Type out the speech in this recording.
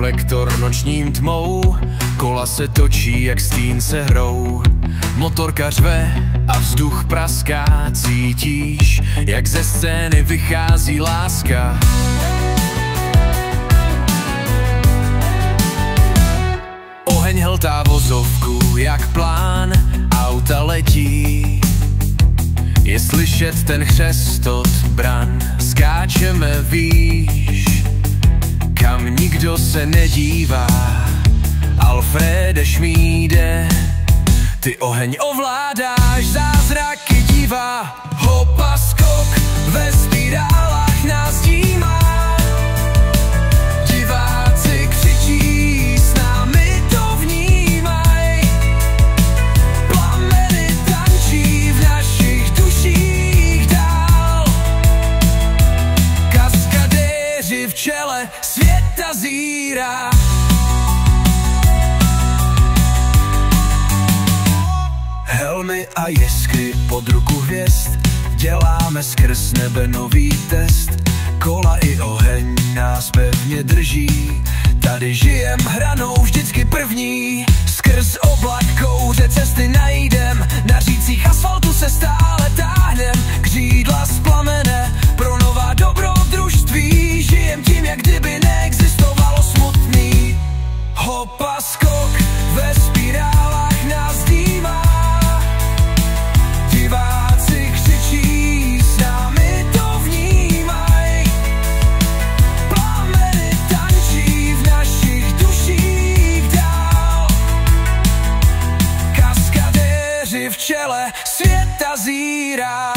reflektor nočním tmou, kola se točí, jak stín se hrou. Motorka řve a vzduch praská, cítíš, jak ze scény vychází láska. Oheň hltá vozovku, jak plán, auta letí. Je slyšet ten chřestot bran, skáčeme výš, kam nikdo se nedívá. Alfrede Šmíde, ty oheň ovládáš, zázraky divá. Hopa skok, ve spirálách nás dímá. Diváci křičí, s námi to vnímaj. Plameny tančí v našich duších dál. Kaskadéři v čele světa zírá. Helmy a jiskry pod ruku hvězd, děláme skrz nebe nový test. Kola i oheň nás pevně drží, tady žijem hranou vždycky první. Skrz oblak kouře cesty najdem, na řících asfaltu se stále táhnem. Křídla z plamene pro nová dobrodružství, žijem tím, jak kdyby neexistovalo smutný. Hopa skok, ve spirálách nás dýmá. Diváci křičí, s námi to vnímaj. Plameny tančí v našich duších dál. Kaskadéři v čele světa zírá.